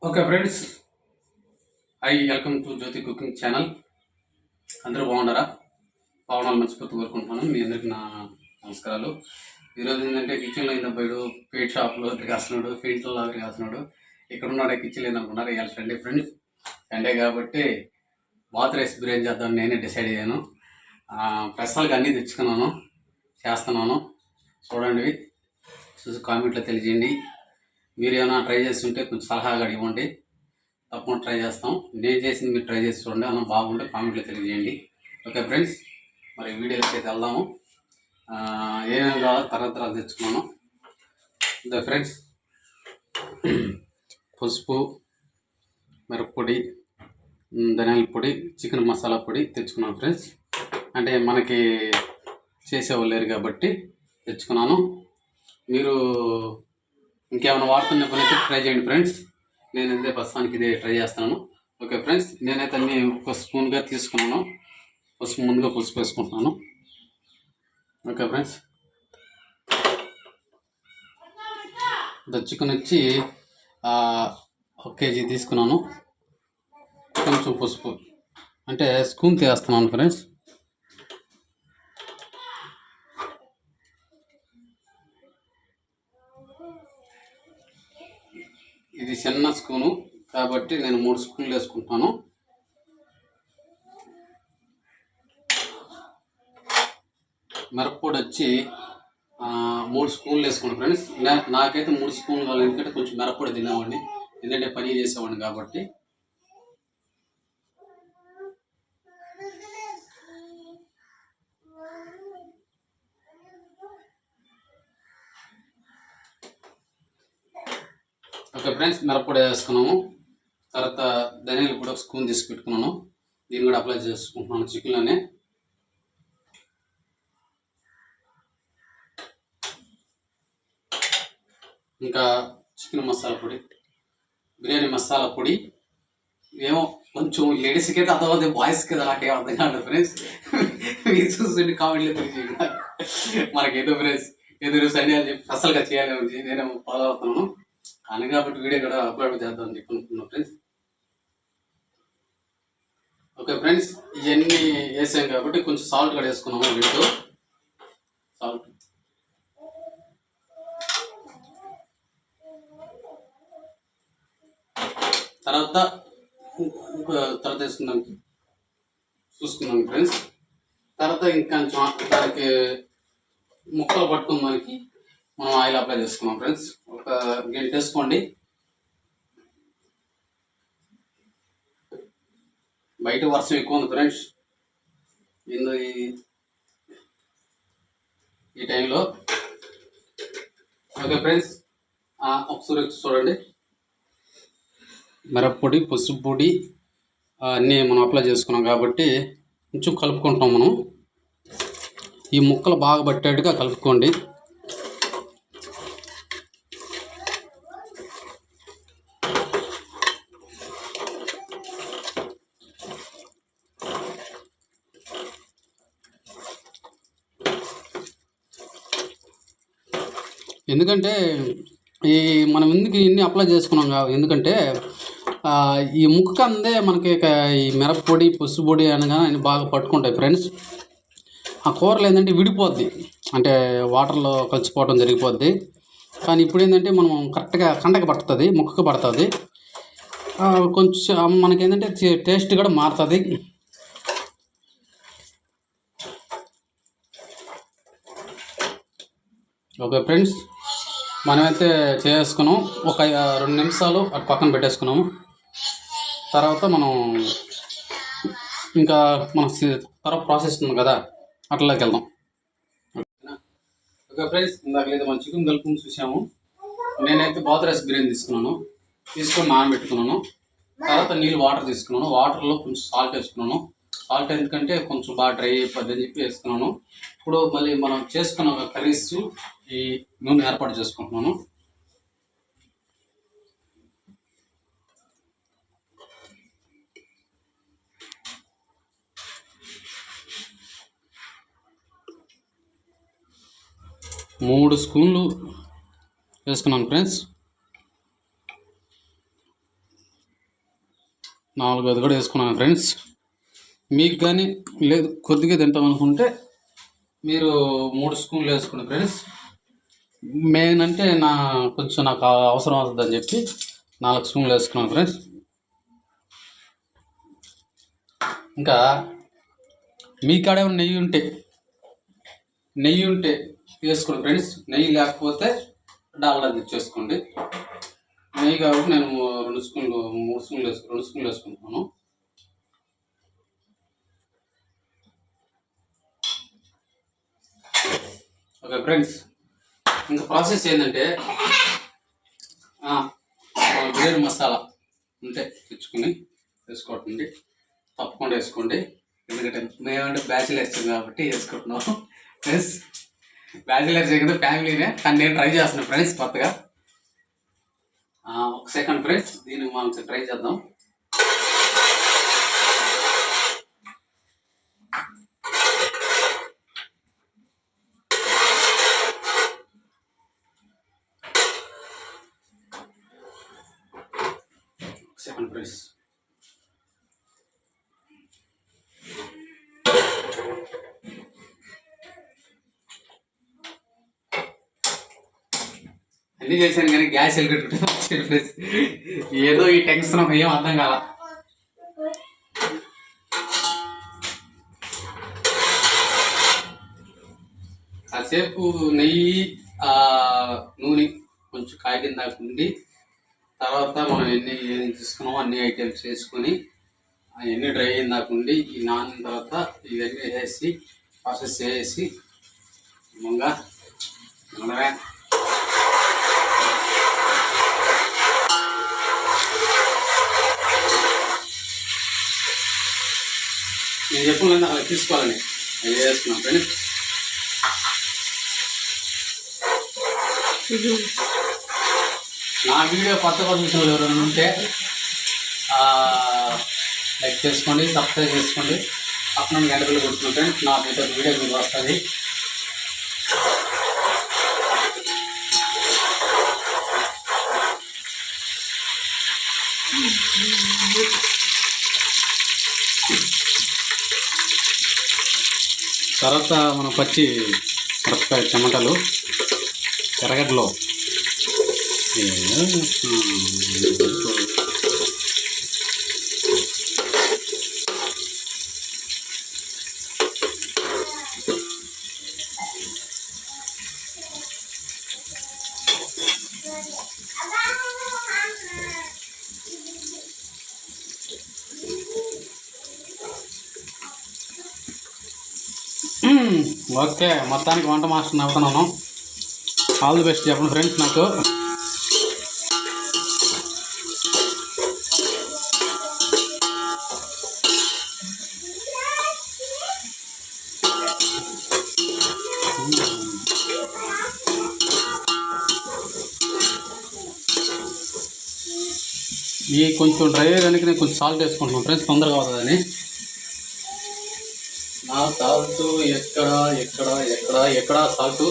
Okay friends, welcome to Jyothi cooking channel. అందరూ బాగున్నారా? బాగుండాలని మర్చిపోతూ కోరుకుంటున్నాను. మీ అందరికి నా నమస్కారాలు. ఈరోజు ఏంటంటే కిచెన్లో అయిన పోయాడు, పెయింట్ షాప్లో తిరిగేస్తున్నాడు, పెయింట్లో తిరిగేస్తున్నాడు. ఇక్కడ ఉన్నాడు కిచెన్ లేదనుకున్నారు. ఇవాళ సండే ఫ్రెండ్స్, సండే కాబట్టి బాత్ రైస్ బిర్యానీ చేద్దామని నేనే డిసైడ్ అయ్యాను. ప్రస్తుతానికి అన్నీ తెచ్చుకున్నాను, చేస్తున్నాను. చూడండి, చూసి కామెంట్లో తెలియజేయండి. మీరు ఏమైనా ట్రై చేస్తుంటే కొంచెం సలహాగా ఇవ్వండి, తప్పకుండా ట్రై చేస్తాం. నేను చేసింది మీరు ట్రై చేసి చూడండి, అన్న బాగుంటే కామెంట్లో తెలియజేయండి. ఓకే ఫ్రెండ్స్, మరి వీడియోకి అయితే వెళ్దాము. ఏమేమి కావాలో తర్వాత తెచ్చుకున్నాను. ఇదే ఫ్రెండ్స్, పసుపు, మిరప్పొడి, ధనియాల పొడి, చికెన్ మసాలా పొడి తెచ్చుకున్నాను ఫ్రెండ్స్. అంటే మనకి చేసేవాళ్ళు లేరు కాబట్టి తెచ్చుకున్నాను. మీరు ఇంకేమైనా వాడుతున్న పని అయితే ట్రై చేయండి ఫ్రెండ్స్. నేనైతే ప్రస్తుతానికి ఇదే ట్రై చేస్తున్నాను. ఓకే ఫ్రెండ్స్, నేనైతే అన్నీ ఒక స్పూన్గా తీసుకున్నాను. ముందుగా పసుపు వేసుకుంటున్నాను. ఓకే ఫ్రెండ్స్, చికెన్ వచ్చి 1 కేజీ తీసుకున్నాను. కొంచెం పసుపు అంటే స్పూన్ తీస్తున్నాను ఫ్రెండ్స్. ఇది చిన్న స్పూను కాబట్టి నేను 3 స్పూన్లు వేసుకుంటాను. మిరప్పొడి వచ్చి 3 స్పూన్లు వేసుకుంటాను ఫ్రెండ్స్. నాకైతే 3 స్పూన్లు కావాలి, ఎందుకంటే కొంచెం మిరప్పొడి తినేవాడిని, ఎందుకంటే పని చేసేవాడిని కాబట్టి. ఓకే ఫ్రెండ్స్, మిరప్పొడి వేసుకున్నాము. తర్వాత ధనియాల పొడి 1 స్పూన్ తీసి పెట్టుకున్నాను. దీన్ని కూడా అప్లై చేసుకుంటున్నాను చికెన్లోనే. ఇంకా చికెన్ మసాలా పొడి, బిర్యానీ మసాలా పొడి. ఏమో కొంచెం లేడీస్కి అయితే అర్థమవుతుంది, బాయ్స్కి కదా నాకేం అర్థం కాదు ఫ్రెండ్స్. మీరు చూస్తుంటే కామెంట్లో తెలియజేయండి. మనకేదో ఫ్రెండ్స్ ఎదురు సండే అని చెప్పి అసలుగా చేయాలి, నేను ఫాలో అవుతున్నాను అని కాబట్టి వీడియో కూడా అప్లోడ్ చేద్దామని చెప్పి అనుకున్నాను ఫ్రెండ్స్. ఓకే ఫ్రెండ్స్, ఇవన్నీ వేసాం కాబట్టి కొంచెం సాల్ట్ కూడా వేసుకున్నాము. వీటితో సాల్ట్, తర్వాత వేసుకున్నాం చూసుకున్నాం ఫ్రెండ్స్. తర్వాత ఇంకా దానికి ముక్కలు పట్టుకుని మనకి మనం ఆయిల్ అప్లై చేసుకున్నాం ఫ్రెండ్స్. ఒక గంట వేసుకోండి. బయట వర్షం ఎక్కువ ఉంది ఫ్రెండ్స్, ఈ టైంలో. ఓకే ఫ్రెండ్స్, ఒకసారి చూడండి, మిరప్పొడి, పసుపు పొడి అన్నీ మనం అప్లై చేసుకున్నాం కాబట్టి కొంచెం కలుపుకుంటాం. మనం ఈ ముక్కలు బాగా పట్టేట్టుగా కలుపుకోండి. ఎందుకంటే మనం ఎందుకు ఇన్ని అప్లై చేసుకున్నాం ఎందుకంటే ఈ ముక్కకు అందే మనకి ఈ మిరప్పొడి, పసుపు పొడి అనగానే బాగా పట్టుకుంటాయి ఫ్రెండ్స్. ఆ కూరలు ఏంటంటే విడిపోద్ది, అంటే వాటర్లో కలిసిపోవడం జరిగిపోద్ది. కానీ ఇప్పుడు ఏంటంటే మనం కరెక్ట్గా కండకి పడుతుంది, ముక్కకు పడుతుంది. కొంచెం మనకేంటంటే టేస్ట్ కూడా మారుతుంది. ఓకే ఫ్రెండ్స్, మనమైతే చేసుకున్నాం. ఒక 2 నిమిషాలు అటు పక్కన పెట్టేసుకున్నాము. తర్వాత మనం ఇంకా మన తర్వాత ప్రాసెస్ ఉంది కదా, అట్లకి వెళ్దాం. ఓకే ఫ్రెండ్స్, ఇందాక లేదా మనం చికెన్ కలుపుకుని చూసాము. నేనైతే బాత్ రైస్ బిర్యానీ తీసుకొని నానబెట్టుకున్నాను. తర్వాత వాటర్ తీసుకున్నాను. వాటర్లో కొంచెం సాల్ట్ వేసుకున్నాను. సాల్ట్ ఎందుకంటే కొంచెం బాగా డ్రై అయిపోద్ది అని చెప్పి వేసుకున్నాను. ఇప్పుడు మళ్ళీ మనం చేసుకున్న కర్రీస్ ఈ నూనె ఏర్పాటు చేసుకుంటున్నాను. మూడు స్పూన్లు వేసుకున్నాను ఫ్రెండ్స్. 4-5 కూడా వేసుకున్నాను ఫ్రెండ్స్. మీకు కానీ లేదు కొద్దిగా తింటాం అనుకుంటే మీరు 3 స్పూన్లు వేసుకోండి ఫ్రెండ్స్. మెయిన్ అంటే కొంచెం నాకు అవసరం అవుతుందని చెప్పి 4 స్పూన్లు వేసుకున్నాను ఫ్రెండ్స్. ఇంకా మీ కాడే నెయ్యి ఉంటే వేసుకోండి ఫ్రెండ్స్. నెయ్యి లేకపోతే డాల్డా తెచ్చేసుకోండి. నెయ్యి కాబట్టి నేను 2 స్పూన్లు 3 స్పూన్లు 2 స్పూన్లు వేసుకుంటున్నాను. ఓకే ఫ్రెండ్స్, ఇంకా ప్రాసెస్ ఏంటంటే బిర్యానీ మసాలా ఉంటే తెచ్చుకుని వేసుకోవటండి. తప్పకుండా వేసుకోండి. ఎందుకంటే మేమంటే బ్యాచిలర్స్ కాబట్టి వేసుకుంటున్నాం ఫ్రెండ్స్. బ్యాచిలర్స్ కదా ఫ్యామిలీనే, కానీ నేను ట్రై చేస్తున్నాను ఫ్రెండ్స్ కొత్తగా. ఒక సెకండ్ ఫ్రెండ్స్, దీన్ని మనం ట్రై చేద్దాం. సెకండ్ ఫ్రెండ్స్, అన్నీ చేశాను కానీ గ్యాస్ వెళ్ళి ఏదో ఈ టెన్షన్ ఏం అర్థం కాల. కాసేపు నెయ్యి నూనె కొంచెం కాగిన దాకా ఉండి తర్వాత మనం ఎన్ని తీసుకున్నామో అన్ని ఐటమ్స్ వేసుకొని అవన్నీ డ్రై అయిన దాకా ఉండి ఈ నానిన తర్వాత ఇవన్నీ వేసి ప్రాసెస్ చేసి ముంగా మనమే నేను చెప్పలేదు అలా తీసుకోవాలని అది వేసుకున్నాం ఫ్రెండ్స్. నా వీడియో కొత్తగా చూసిన ఎవరైనా ఉంటే లైక్ చేసుకోండి, సబ్స్క్రైబ్ చేసుకోండి, పక్కన గంట బిల్లు కొట్టుకున్నాం ఫ్రెండ్స్. నా వీడియో మీకు వస్తుంది. తర్వాత మనం పచ్చి మిరపకాయ టమాటాలు ఎర్రగడ్డలో ఓకే, మొత్తానికి వంట మాస్టర్ అవుతున్నాను. ఆల్ ది బెస్ట్ చెప్పండి ఫ్రెండ్స్ నాకు. ఈ కొంచెం డ్రై అయ్యడానికి నేను కొంచెం సాల్ట్ వేసుకుంటున్నాను ఫ్రెండ్స్, తొందరగా అవుతుందని. నా సాల్ట్ ఎక్కడ సాల్ట్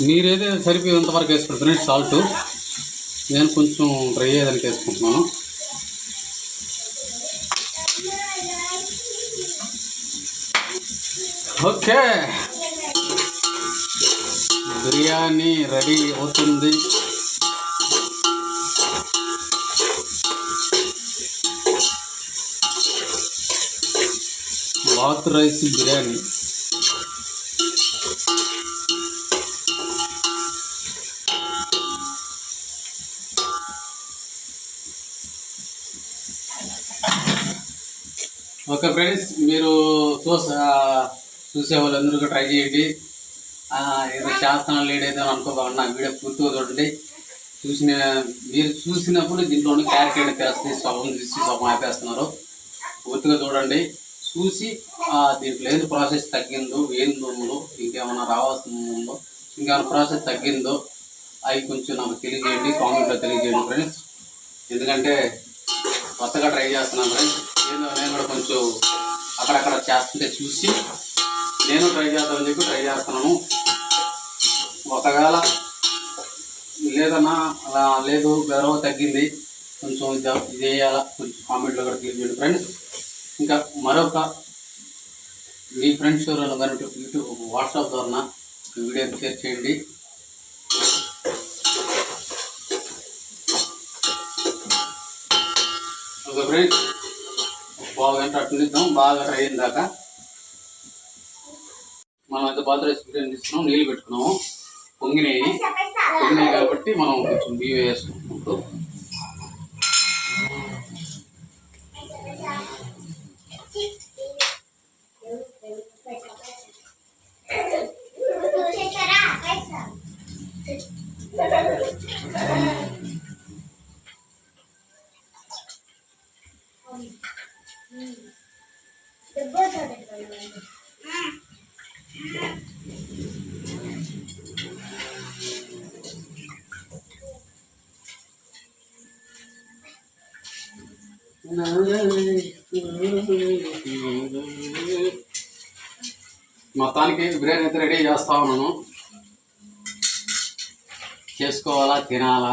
మీరైతే సరిపోయేంతవరకు వేసుకోండి ఫ్రెండ్స్ సాల్ట్. నేను కొంచెం డ్రై అయ్యేదానికి వేసుకుంటున్నాను. ఓకే, బిర్యానీ రెడీ అవుతుంది. Bath rice biryani. Okay friends, మీరు చూసే వాళ్ళందరూ ట్రై చేయండి. ఏదో చేస్తాను లేడైతే అనుకోకుండా వీడియో పూర్తిగా చూడండి. మీరు చూసినప్పుడు దీంట్లోని క్యారెక్టర్ తెస్తుంది, స్వభం తీసి స్వభం ఆపేస్తున్నారు. పూర్తిగా చూడండి, చూసి దీంట్లో ఏది ప్రాసెస్ తగ్గిందో, ఏందో ఇంకేమైనా రావాల్సిందో, ఇంకేమైనా ప్రాసెస్ తగ్గిందో అవి కొంచెం నాకు తెలియజేయండి, కామెంట్లో తెలియజేయండి ఫ్రెండ్స్. ఎందుకంటే కొత్తగా ట్రై చేస్తున్నాను ఫ్రెండ్స్. నేను కూడా కొంచెం అక్కడక్కడ చేస్తుంటే చూసి నేను ట్రై చేద్దామని చెప్పి ట్రై చేస్తున్నాను. ఒకవేళ లేదన్నా అలా లేదు గౌరవ తగ్గింది కొంచెం ఇది చేయాలా కొంచెం కామెంట్లో కూడా క్లిక్ చేయండి ఫ్రెండ్స్. ఇంకా మరొక మీ ఫ్రెండ్స్ ఎవరైనా కానీ యూట్యూబ్ వాట్సాప్ ద్వారా వీడియోని షేర్ చేయండి. ఓకే ఫ్రెండ్స్, బాగా గంట అట్టిద్దాం. బాగా ఫ్రై అయిన దాకా మనం అయితే పాత్ర వేసుకుంటే తీసుకున్నాం. నీళ్ళు పెట్టుకున్నాము, పొంగినాయి కాబట్టి మనం కొంచెం బియ్యం వేసుకుంటాం. మొత్తానికి బిర్యానీ అయితే రెడీ చేస్తా ఉన్నాను. చేసుకోవాలా తినాలా.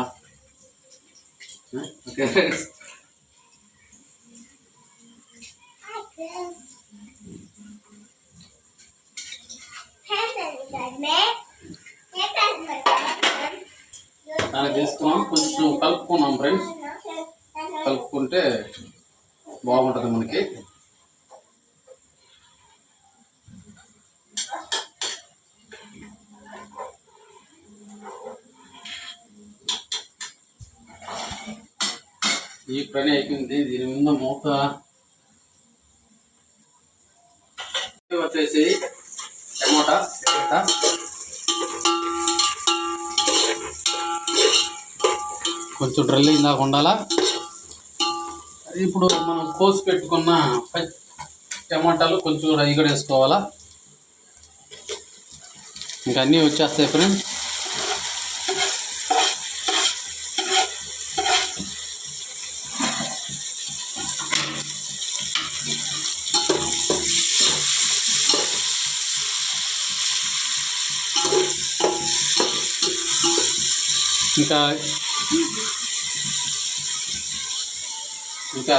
ఓకే అలా చేసుకున్నాం. కొంచెం కలుపుకున్నాం ఫ్రెండ్స్, కలుపుకుంటే బాగుంటుంది మనకి. ఈ పని అయిపోయింది. దీని మీద మూత వచ్చేసి టమోటా కొంచెం డ్రల్ ఇందాక ఉండాలా. ఇప్పుడు మనం కోసి పెట్టుకున్న టమాటాలు కొంచెం అవి కూడా వేసుకోవాలా. ఇంకా అన్నీ వచ్చేస్తాయి ఫ్రెండ్స్. ఇంకా ఇంకా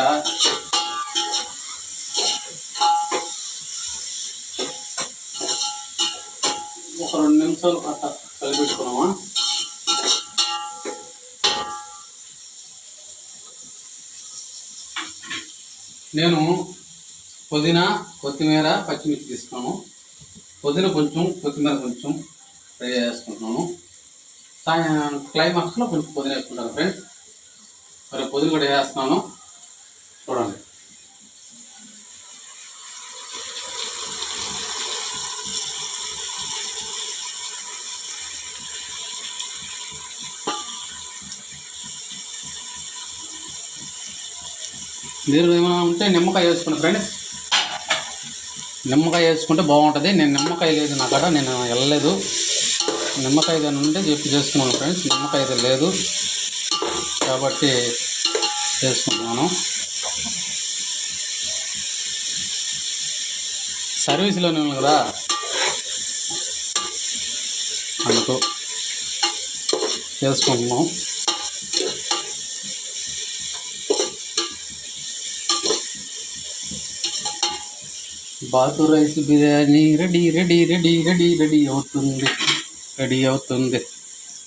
ఒక 2 నిమిషాలు అట్లా కలిపెట్టుకున్నామా. నేను పుదీనా, కొత్తిమీర, పచ్చిమిర్చి తీసుకున్నాను. పుదీనా కొంచెం, కొత్తిమీర కొంచెం ఫ్రై చేసుకుంటున్నాను. క్లైమాక్స్లో కొంచెం పుదీనా వేసుకుంటాను ఫ్రెండ్స్. మరి పుదీనా కూడా వేస్తున్నాను, చూడండి. మీరు ఏమైనా ఉంటే నిమ్మకాయ వేసుకున్నాను ఫ్రెండ్స్. నిమ్మకాయ వేసుకుంటే బాగుంటుంది. నేను నిమ్మకాయ లేదు నా కాడ, నేను వెళ్ళలేదు. నిమ్మకాయ ఏదైనా ఉంటే చెప్పి చేసుకున్నాను ఫ్రెండ్స్. నిమ్మకాయ అయితే లేదు కాబట్టి చేసుకుంటున్నాను. సర్వీస్లోనే ఉంది కదా అందుకు చేసుకుంటున్నాం. బాతు rice biryani ready ready ready ready ready అవుతుంది, రెడీ అవుతుంది.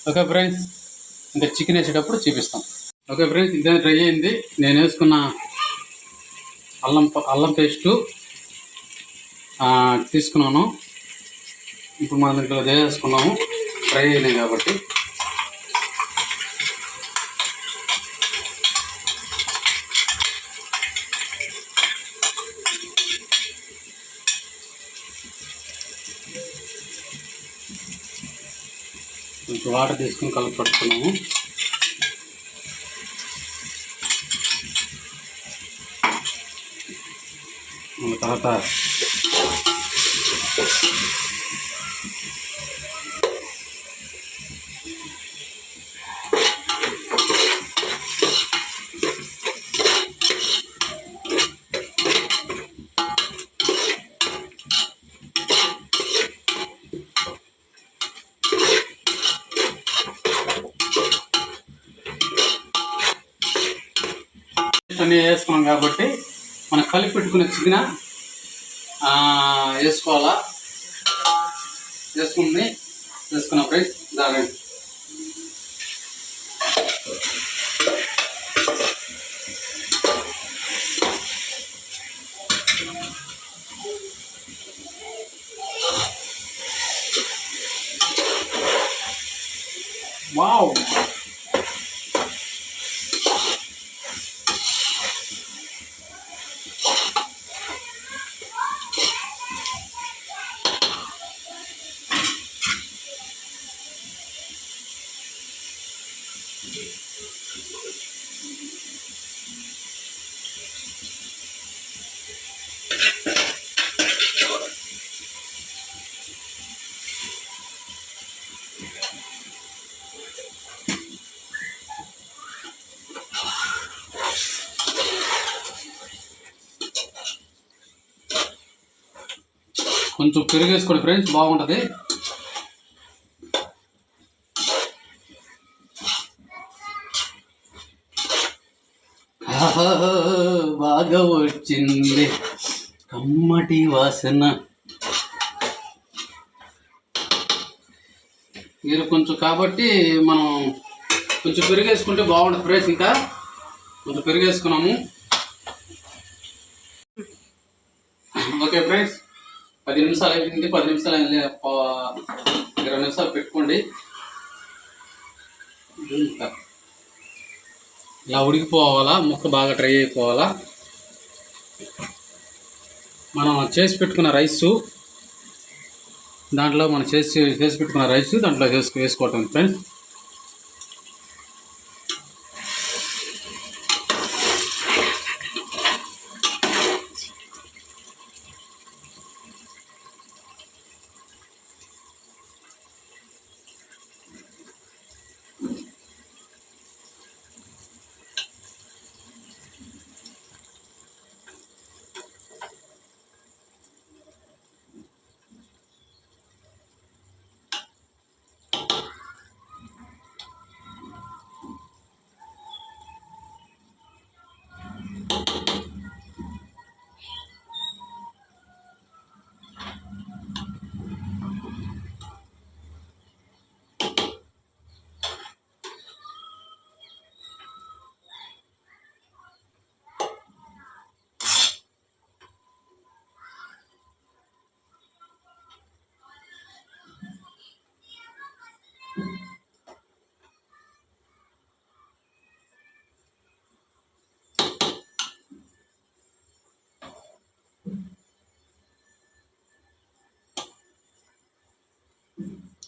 ఓకే ఫ్రెండ్స్, ఇంకా చికెన్ వేసేటప్పుడు చూపిస్తాం. ఓకే ఫ్రెండ్స్, ఇదే ట్రై అయింది. నేను వేసుకున్న అల్లం పేస్టు తీసుకున్నాను. ఇప్పుడు మనం ఇంట్లో వేసుకున్నాము, ఫ్రై అయినాయి కాబట్టి. కొంచెం వాటర్ తీసుకుని కలిపి పట్టుకున్నాము. తర్వాత అన్నీ వేసుకున్నాం కాబట్టి మనం కలిపి పెట్టుకునే చికెన్ వేసుకోవాలా. వేసుకున్న ఫ్రెండ్స్ దాని వావ్ కొంచెం పెరుగు వేసుకోండి ఫ్రెండ్స్, బాగుంటుంది. బాగా వచ్చింది కమ్మటి వాసన. మీరు కొంచెం కాబట్టి మనం కొంచెం పెరుగు వేసుకుంటే బాగుంటుంది ఫ్రెండ్స్. ఇంకా కొంచెం పెరుగు వేసుకున్నాము. ఓకే ఫ్రెండ్స్, 10 నిమిషాలు అయిపోయింది. 10 నిమిషాలు 20 నిమిషాలు పెట్టుకోండి. ఇలా ఉడికిపోవాలా, ముక్క బాగా డ్రై అయిపోవాలా. మనం చేసి పెట్టుకున్న రైసు దాంట్లో చేసి పెట్టుకున్న రైస్ దాంట్లో వేసుకోవటం ఫ్రెండ్స్.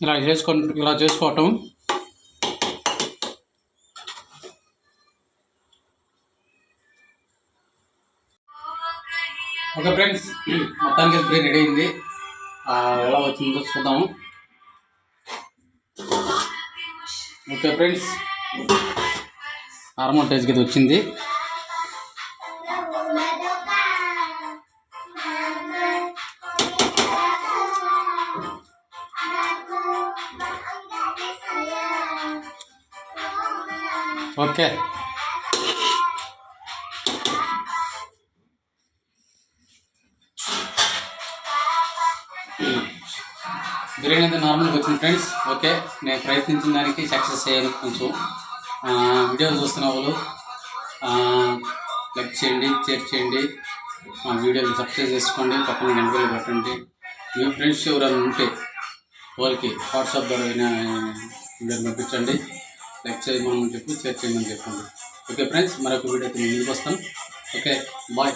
ఇలా చేసుకోవటం. ఓకే ఫ్రెండ్స్, మొత్తానికి బిర్యానీ రెడీ అయింది. ఎలా వచ్చిందో చూద్దాము. ఓకే ఫ్రెండ్స్, నార్మల్ టేస్ట్కి ఇది వచ్చింది. ఓకే, బిర్యానీ అయితే నార్మల్గా వచ్చింది ఫ్రెండ్స్. ఓకే, నేను ప్రయత్నించిన దానికి సక్సెస్ అయ్యాను. కొంచెం వీడియో చూస్తున్న వాళ్ళు లైక్ చేయండి, షేర్ చేయండి, మా వీడియోని సబ్స్క్రైబ్ చేసుకోండి, పక్కన గంట బిల్లు పెట్టండి. మీ ఫ్రెండ్స్ ఎవరైనా ఉంటే వాళ్ళకి వాట్సాప్ ద్వారా వీడియోని పంపించండి. లైక్ చేయమని చెప్పి షేర్ చేయమని చెప్పండి. ఓకే ఫ్రెండ్స్, మరొక వీడియోకి ముందుకు వస్తాను. Okay, bye.